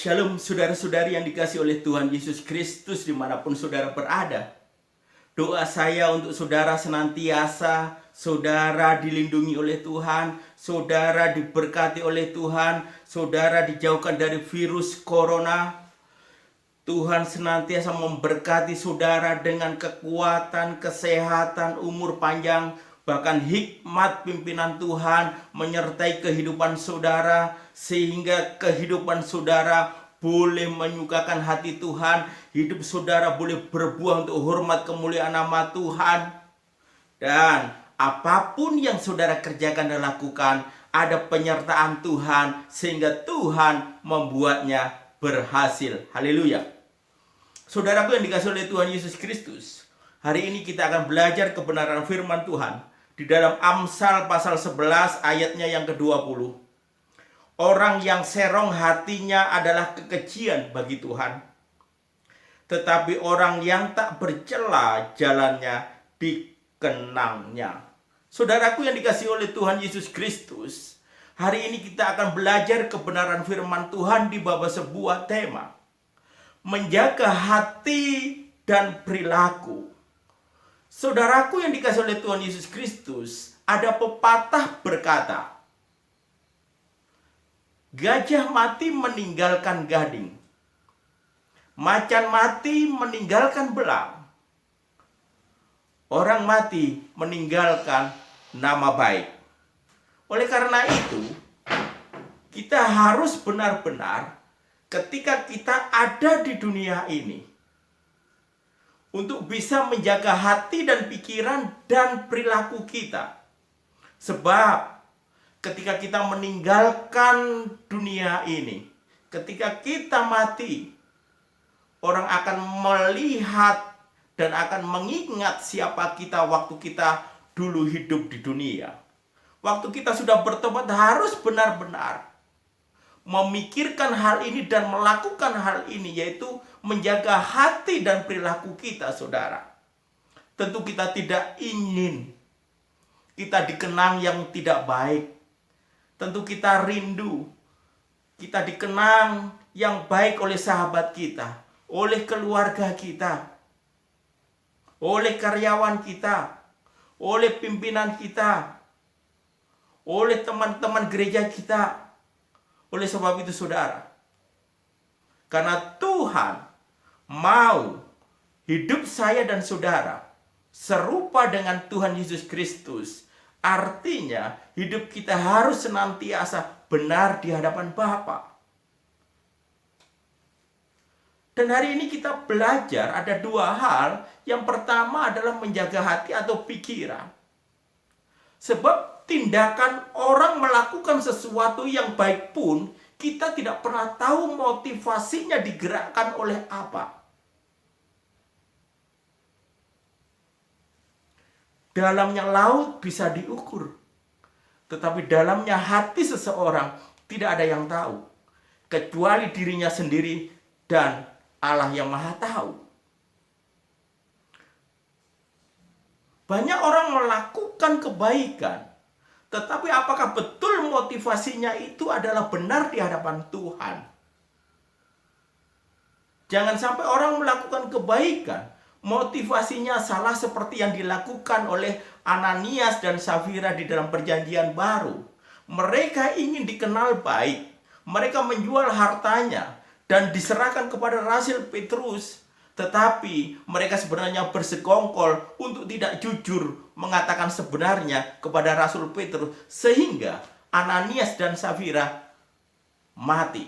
Shalom saudara-saudari yang dikasihi oleh Tuhan Yesus Kristus dimanapun saudara berada. Doa saya untuk saudara senantiasa saudara dilindungi oleh Tuhan, saudara diberkati oleh Tuhan, saudara dijauhkan dari virus corona. Tuhan senantiasa memberkati saudara dengan kekuatan, kesehatan, umur panjang, bahkan hikmat pimpinan Tuhan menyertai kehidupan saudara, sehingga kehidupan saudara boleh menyukakan hati Tuhan, hidup saudara boleh berbuah untuk hormat kemuliaan nama Tuhan. Dan apapun yang saudara kerjakan dan lakukan, ada penyertaan Tuhan, sehingga Tuhan membuatnya berhasil. Haleluya. Saudaraku yang dikasihi oleh Tuhan Yesus Kristus, hari ini kita akan belajar kebenaran firman Tuhan di dalam Amsal pasal 11 ayatnya yang ke-20. Orang yang serong hatinya adalah kekejian bagi Tuhan, tetapi orang yang tak bercela jalannya dikenangnya. Saudaraku yang dikasihi oleh Tuhan Yesus Kristus, hari ini kita akan belajar kebenaran firman Tuhan di bawah sebuah tema, menjaga hati dan perilaku. Saudaraku yang dikasihi oleh Tuhan Yesus Kristus, ada pepatah berkata, gajah mati meninggalkan gading, macan mati meninggalkan belang, orang mati meninggalkan nama baik. Oleh karena itu, kita harus benar-benar ketika kita ada di dunia ini untuk bisa menjaga hati dan pikiran dan perilaku kita. Sebab ketika kita meninggalkan dunia ini, ketika kita mati, orang akan melihat dan akan mengingat siapa kita waktu kita dulu hidup di dunia. Waktu kita sudah bertobat harus benar-benar memikirkan hal ini dan melakukan hal ini, yaitu menjaga hati dan perilaku kita, saudara. Tentu kita tidak ingin kita dikenang yang tidak baik. Tentu kita rindu kita dikenang yang baik oleh sahabat kita, oleh keluarga kita, oleh karyawan kita, oleh pimpinan kita, oleh teman-teman gereja kita. Oleh sebab itu saudara, karena Tuhan mau hidup saya dan saudara serupa dengan Tuhan Yesus Kristus, artinya hidup kita harus senantiasa benar di hadapan Bapa. Dan hari ini kita belajar ada dua hal. Yang pertama adalah menjaga hati atau pikiran. Sebab tindakan orang melakukan sesuatu yang baik pun, kita tidak pernah tahu motivasinya digerakkan oleh apa. Dalamnya laut bisa diukur, tetapi dalamnya hati seseorang tidak ada yang tahu, kecuali dirinya sendiri dan Allah yang Maha Tahu. Banyak orang melakukan kebaikan, tetapi apakah betul motivasinya itu adalah benar di hadapan Tuhan? Jangan sampai orang melakukan kebaikan, motivasinya salah seperti yang dilakukan oleh Ananias dan Safira di dalam perjanjian baru. Mereka ingin dikenal baik. Mereka menjual hartanya dan diserahkan kepada Rasul Petrus. Tetapi mereka sebenarnya bersekongkol untuk tidak jujur mengatakan sebenarnya kepada Rasul Petrus, sehingga Ananias dan Safira mati.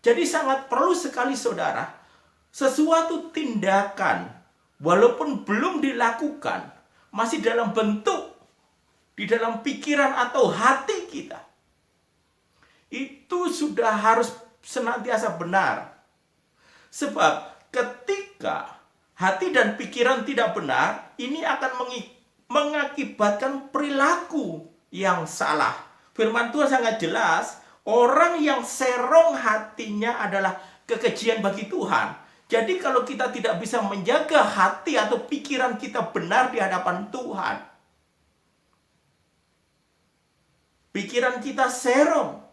Jadi sangat perlu sekali saudara, sesuatu tindakan walaupun belum dilakukan, masih dalam bentuk di dalam pikiran atau hati kita, itu sudah harus senantiasa benar. Sebab ketika hati dan pikiran tidak benar, ini akan mengakibatkan perilaku yang salah. Firman Tuhan sangat jelas, orang yang serong hatinya adalah kekejian bagi Tuhan. Jadi kalau kita tidak bisa menjaga hati atau pikiran kita benar di hadapan Tuhan, pikiran kita serong,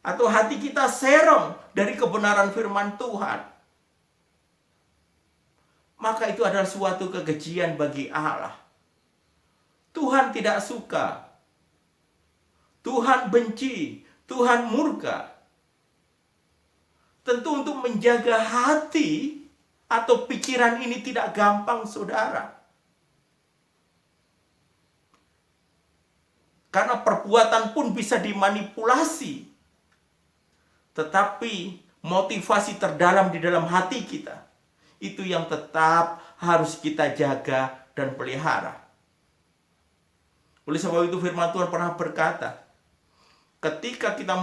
atau hati kita serong dari kebenaran firman Tuhan, maka itu adalah suatu kekejian bagi Allah. Tuhan tidak suka, Tuhan benci, Tuhan murka. Tentu untuk menjaga hati atau pikiran ini tidak gampang, saudara. Karena perbuatan pun bisa dimanipulasi. Tetapi motivasi terdalam di dalam hati kita, itu yang tetap harus kita jaga dan pelihara. Oleh sebab itu firman Tuhan pernah berkata, ketika kita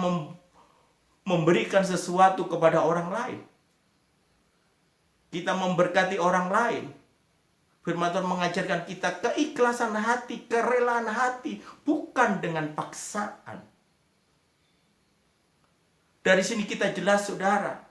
memberikan sesuatu kepada orang lain, kita memberkati orang lain, firman Tuhan mengajarkan kita keikhlasan hati, kerelaan hati, bukan dengan paksaan. Dari sini kita jelas, saudara,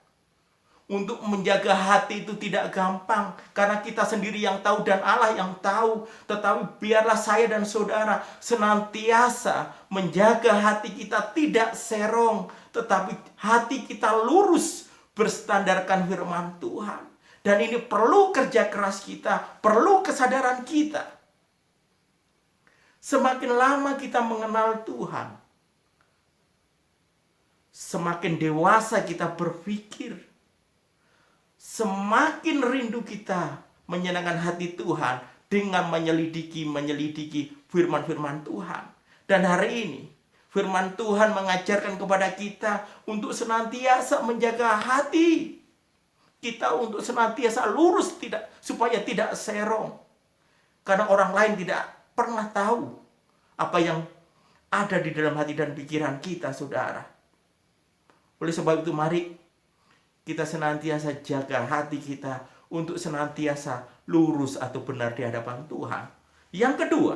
untuk menjaga hati itu tidak gampang, karena kita sendiri yang tahu dan Allah yang tahu. Tetapi biarlah saya dan saudara senantiasa menjaga hati kita tidak serong, tetapi hati kita lurus berstandarkan firman Tuhan. Dan ini perlu kerja keras kita, perlu kesadaran kita. Semakin lama kita mengenal Tuhan, semakin dewasa kita berpikir, semakin rindu kita menyenangkan hati Tuhan dengan menyelidiki firman-firman Tuhan. Dan hari ini firman Tuhan mengajarkan kepada kita untuk senantiasa menjaga hati kita, untuk senantiasa lurus, supaya tidak serong. Karena orang lain tidak pernah tahu apa yang ada di dalam hati dan pikiran kita, saudara. Oleh sebab itu mari kita senantiasa jaga hati kita untuk senantiasa lurus atau benar di hadapan Tuhan. Yang kedua,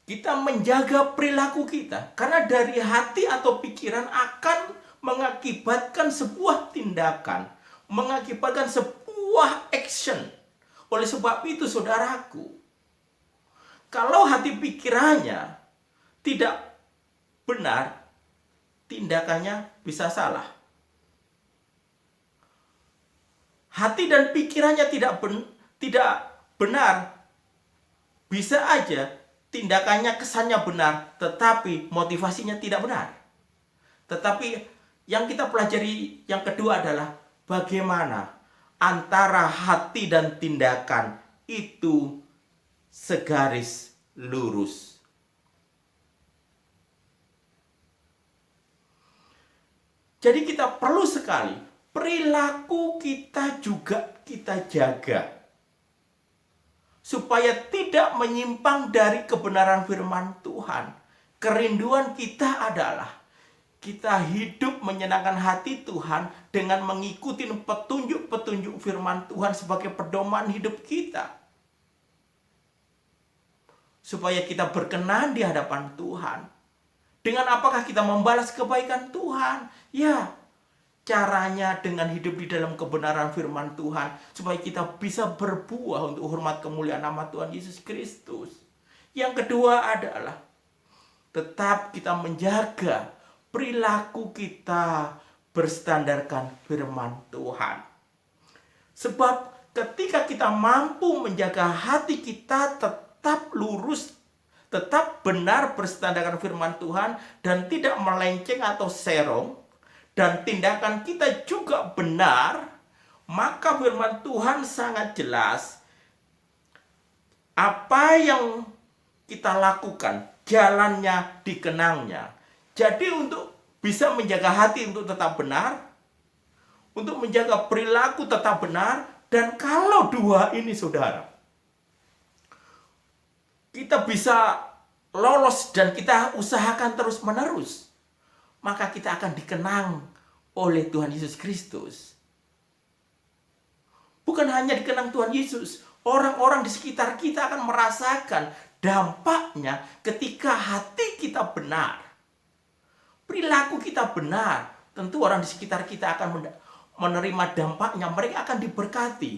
kita menjaga perilaku kita. Karena dari hati atau pikiran akan mengakibatkan sebuah tindakan, mengakibatkan sebuah action. Oleh sebab itu, saudaraku, kalau hati pikirannya tidak benar, tindakannya bisa salah. Hati dan pikirannya tidak benar, bisa aja tindakannya kesannya benar, tetapi motivasinya tidak benar. Tetapi yang kita pelajari yang kedua adalah bagaimana antara hati dan tindakan itu segaris lurus. Jadi kita perlu sekali perilaku kita juga kita jaga, supaya tidak menyimpang dari kebenaran firman Tuhan. Kerinduan kita adalah kita hidup menyenangkan hati Tuhan dengan mengikuti petunjuk-petunjuk firman Tuhan sebagai pedoman hidup kita, supaya kita berkenan di hadapan Tuhan. Dengan apakah kita membalas kebaikan Tuhan? Ya, caranya dengan hidup di dalam kebenaran firman Tuhan, supaya kita bisa berbuah untuk hormat kemuliaan nama Tuhan Yesus Kristus. Yang kedua adalah tetap kita menjaga perilaku kita berstandarkan firman Tuhan. Sebab ketika kita mampu menjaga hati kita tetap lurus, tetap benar berstandarkan firman Tuhan, dan tidak melenceng atau serong, dan tindakan kita juga benar, maka firman Tuhan sangat jelas apa yang kita lakukan, jalannya dikenangnya. Jadi untuk bisa menjaga hati untuk tetap benar, untuk menjaga perilaku tetap benar, dan kalau dua ini, saudara, kita bisa lolos dan kita usahakan terus-menerus, maka kita akan dikenang oleh Tuhan Yesus Kristus. Bukan hanya dikenang Tuhan Yesus, orang-orang di sekitar kita akan merasakan dampaknya ketika hati kita benar, perilaku kita benar. Tentu orang di sekitar kita akan menerima dampaknya. Mereka akan diberkati,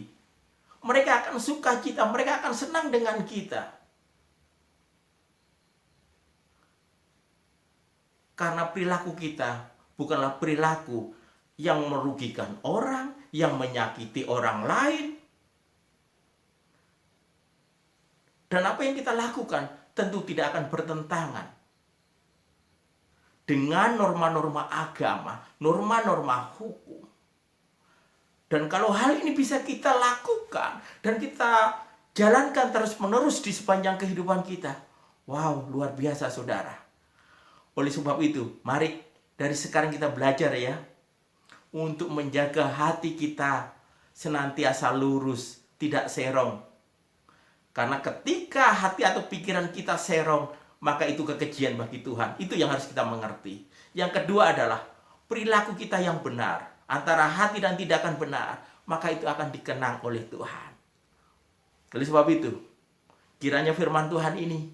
mereka akan sukacita, mereka akan senang dengan kita. Karena perilaku kita bukanlah perilaku yang merugikan orang, yang menyakiti orang lain. Dan apa yang kita lakukan tentu tidak akan bertentangan dengan norma-norma agama, norma-norma hukum. Dan kalau hal ini bisa kita lakukan dan kita jalankan terus-menerus di sepanjang kehidupan kita, wow, luar biasa saudara. Oleh sebab itu, mari dari sekarang kita belajar ya, untuk menjaga hati kita senantiasa lurus, tidak serong. Karena ketika hati atau pikiran kita serong, maka itu kekejian bagi Tuhan. Itu yang harus kita mengerti. Yang kedua adalah perilaku kita yang benar. Antara hati dan tindakan benar, maka itu akan dikenang oleh Tuhan. Oleh sebab itu, kiranya firman Tuhan ini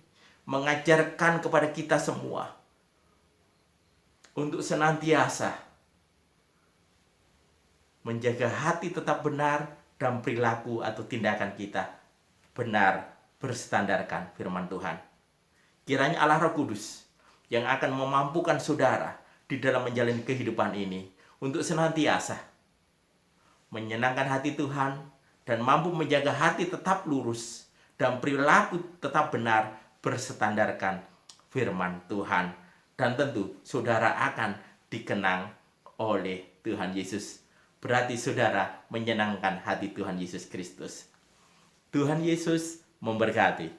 mengajarkan kepada kita semua untuk senantiasa menjaga hati tetap benar dan perilaku atau tindakan kita benar berstandarkan firman Tuhan. Kiranya Allah Roh Kudus yang akan memampukan saudara di dalam menjalani kehidupan ini untuk senantiasa menyenangkan hati Tuhan dan mampu menjaga hati tetap lurus dan perilaku tetap benar berstandarkan firman Tuhan. Dan tentu saudara akan dikenang oleh Tuhan Yesus. Berarti saudara menyenangkan hati Tuhan Yesus Kristus. Tuhan Yesus memberkati.